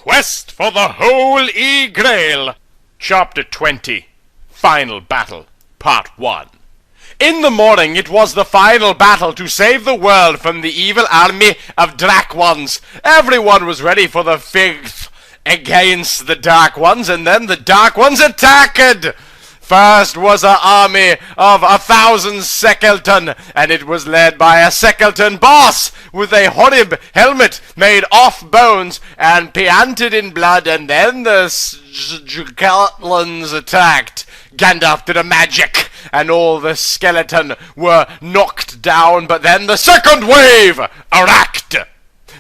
Quest for the Holey Grail. Chapter 20. Final Battle, Part 1. In the morning it was the final battle to save the world from the evil army of Dark Ones. Everyone was ready for the fight against the Dark Ones, and then the Dark Ones attacked! First was an army of 1,000 Sekelton, and it was led by a Sekelton boss with a horrid helmet made off bones and painted in blood, and then the Skeletons attacked. Gandalf did a magic, and all the skeleton were knocked down, but then the second wave attacked.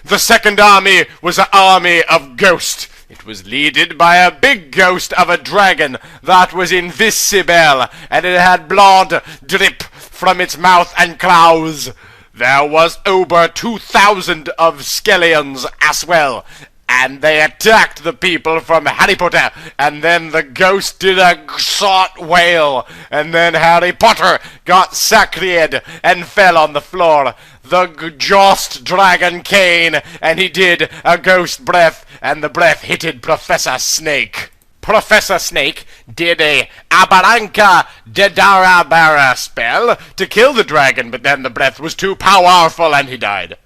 The second army was an army of ghosts. It was led by a big ghost of a dragon that was invisible, and it had blood drip from its mouth and claws. There was over 2,000 of skeletons as well, and they attacked the people from Harry Potter, and then the ghost did a short wail, and then Harry Potter got sacred and fell on the floor. The joust dragon came, and he did a ghost breath, and the breath hitted Professor Snake. Professor Snake did a Abaranka Dedarabara spell to kill the dragon, but then the breath was too powerful and he died.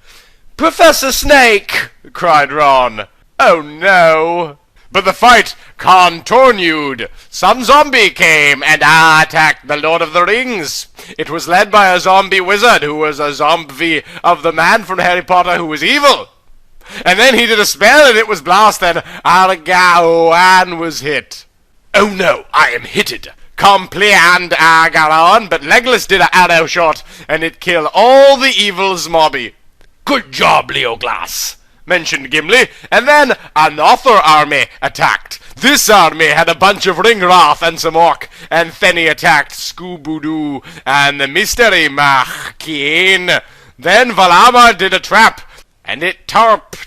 "Professor Snake!" cried Ron. "Oh no!" But the fight continued. Some zombie came and attacked the Lord of the Rings. It was led by a zombie wizard who was a zombie of the man from Harry Potter who was evil. And then he did a spell and it was blasted. Aragorn was hit. "Oh no, I am hitted!" complained Aragorn, but Legolas did an arrow shot and it killed all the evil zombies. "Good job, Legolas," mentioned Gimli, and then another army attacked. This army had a bunch of Ringwrath and some orc, and Fenny attacked Scooboodoo and the Mystery Machine. Then Valama did a trap, and it torped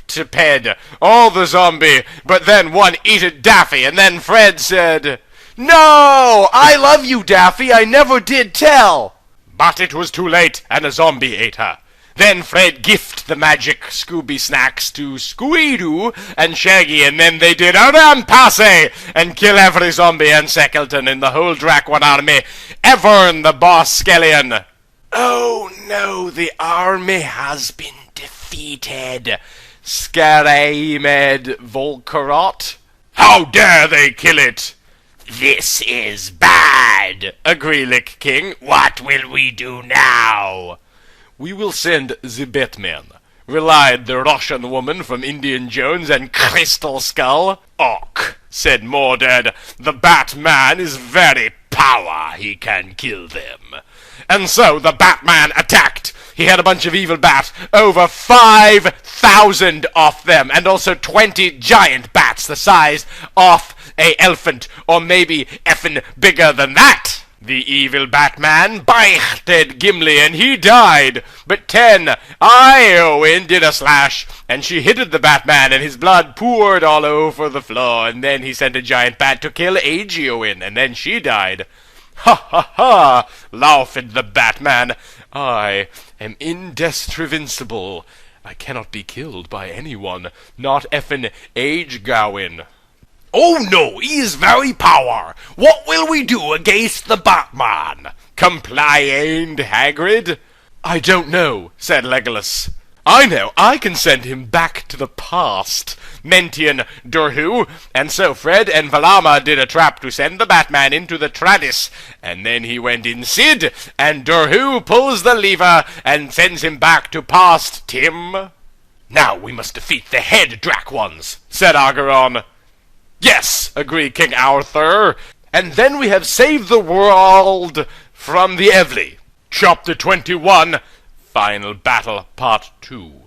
all the zombie, but then one eated Daffy, and then Fred said, "No, I love you, Daffy, I never did tell." But it was too late, and a zombie ate her. Then Fred gifted the magic Scooby snacks to Scooby-Doo and Shaggy, and then they did a rampasse and kill every zombie and Sekelton in the whole Drakwan army, even the boss skeleton. "Oh no, the army has been defeated," screamed Volcarot. "How dare they kill it?" "This is bad," agreed Lick King. "What will we do now?" "We will send the Batman," relied the Russian woman from Indiana Jones and Crystal Skull. "Och," said Mordred, "the Batman is very power, he can kill them." And so the Batman attacked. He had a bunch of evil bats, over 5,000 of them, and also 20 giant bats the size of a elephant, or maybe effing bigger than that. The evil Batman bited Gimli and he died, but 10 Eowyn did a slash, and she hit the Batman and his blood poured all over the floor, and then he sent a giant bat to kill Eowyn, and then she died. "Ha ha ha," laughed the Batman, "I am indestructible. I cannot be killed by anyone, not effin' Eowyn." "Oh no, he is very power. What will we do against the Batman?" complained Hagrid. "I don't know," said Legolas. "I know, I can send him back to the past," mentioned Durhu, and so Fred and Valama did a trap to send the Batman into the Tradis, and then he went in Sid, and Durhu pulls the lever and sends him back to past Tim. "Now we must defeat the head Drakwans," said Aragorn. "Yes," agreed King Arthur, "and then we have saved the world from the Evely." Chapter 21, Final Battle, Part 2.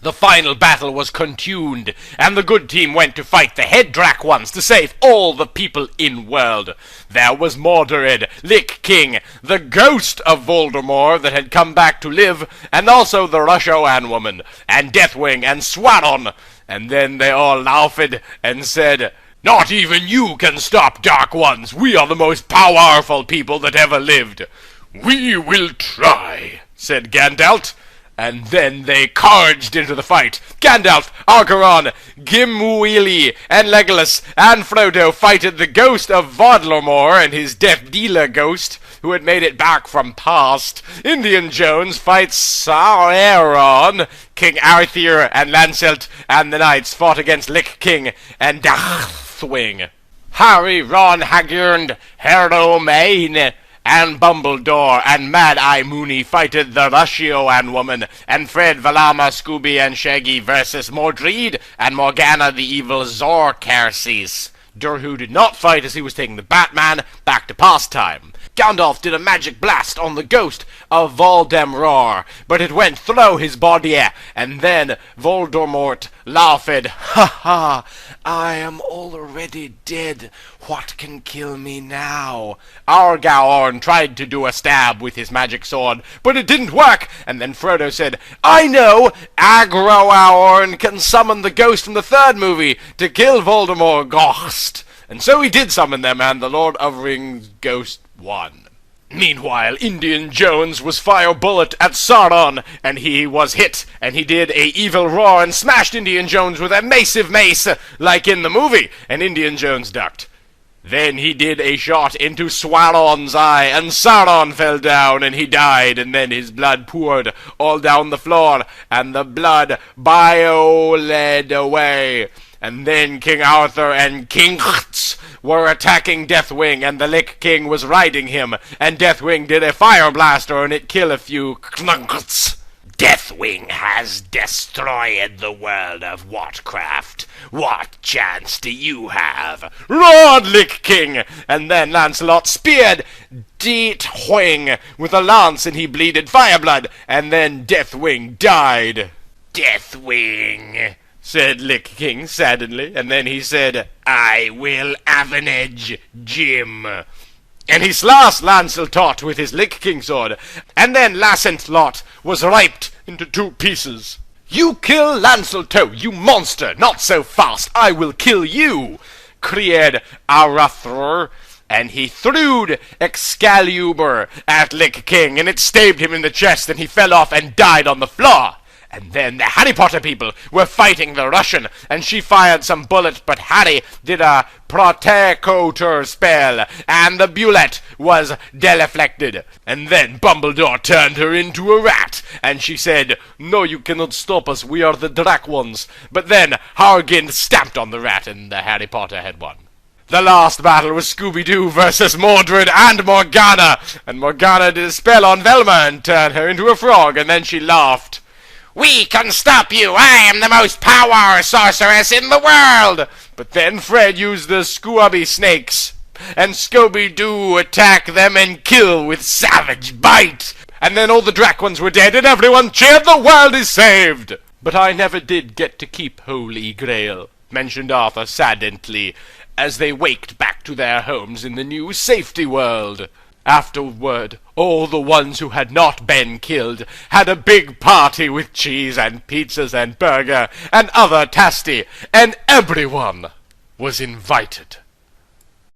The final battle was continued, and the good team went to fight the head Drakwans to save all the people in world. There was Mordred, Lick King, the ghost of Voldemort that had come back to live, and also the Rushoan woman, and Deathwing, and Swaddon. And then they all laughed and said, "Not even you can stop Dark Ones. We are the most powerful people that ever lived." "We will try," said Gandalf. And then they charged into the fight. Gandalf, Aragorn, Gimli, and Legolas and Frodo fighted the ghost of Voldemort and his Death Dealer ghost, who had made it back from past. Indiana Jones fights Sauron. King Arthur and Lancelot and the knights fought against Lich King and Deathwing. Harry, Ron, Hagrid, Hermione, and Dumbledore and Mad-Eye Moody fighted the Russioan woman, and Fred, Velma, Scooby, and Shaggy versus Mordred and Morgana the evil Zorcarces. Durhu did not fight as he was taking the Batman back to past time. Gandalf did a magic blast on the ghost of Voldemort, but it went through his body, and then Voldemort laughed. Ha ha! I am already dead. What can kill me now? Aragorn tried to do a stab with his magic sword, but it didn't work, and then Frodo said, I know! Aragorn can summon the ghost from the third movie to kill Voldemort Ghost. And so he did summon them, and the Lord of Rings ghost won. Meanwhile, Indiana Jones was fire bullet at Sauron, and he was hit, and he did a evil roar and smashed Indiana Jones with a massive mace, like in the movie, and Indiana Jones ducked. Then he did a shot into Sauron's eye, and Sauron fell down, and he died, and then his blood poured all down the floor, and the blood led away. And then King Arthur and King were attacking Deathwing, and the Lich King was riding him, and Deathwing did a fire blaster, and it killed a few Knunks. Deathwing has destroyed the world of Warcraft. What chance do you have? Roared Lich King! And then Lancelot speared Deathwing with a lance, and he bleeded fireblood, and then Deathwing died. Deathwing, said Lich King sadly, and then he said, I will avenge Jim. And he slashed Lancelot with his Lich King sword, and then Lancelot was ripped into 2 pieces. You kill Lancelot, you monster! Not so fast! I will kill you! Cried Arthur, and he threw Excalibur at Lich King, and it stabbed him in the chest, and he fell off and died on the floor. And then the Harry Potter people were fighting the Russian, and she fired some bullets, but Harry did a protector spell, and the bullet was deflected. And then Dumbledore turned her into a rat, and she said, No, you cannot stop us, we are the Drac ones. But then Hargin stamped on the rat, and the Harry Potter had won. The last battle was Scooby-Doo versus Mordred and Morgana, and Morgana did a spell on Velma and turned her into a frog, and then she laughed. We can stop you! I am the most powerful sorceress in the world! But then Fred used the Scooby Snakes, and Scooby-Doo attacked them and kill with savage bite! And then all the Drac ones were dead, and everyone cheered, the world is saved! But I never did get to keep Holy Grail, mentioned Arthur sadly, as they waked back to their homes in the new safety world. Afterward, all the ones who had not been killed had a big party with cheese and pizzas and burger and other tasty, and everyone was invited.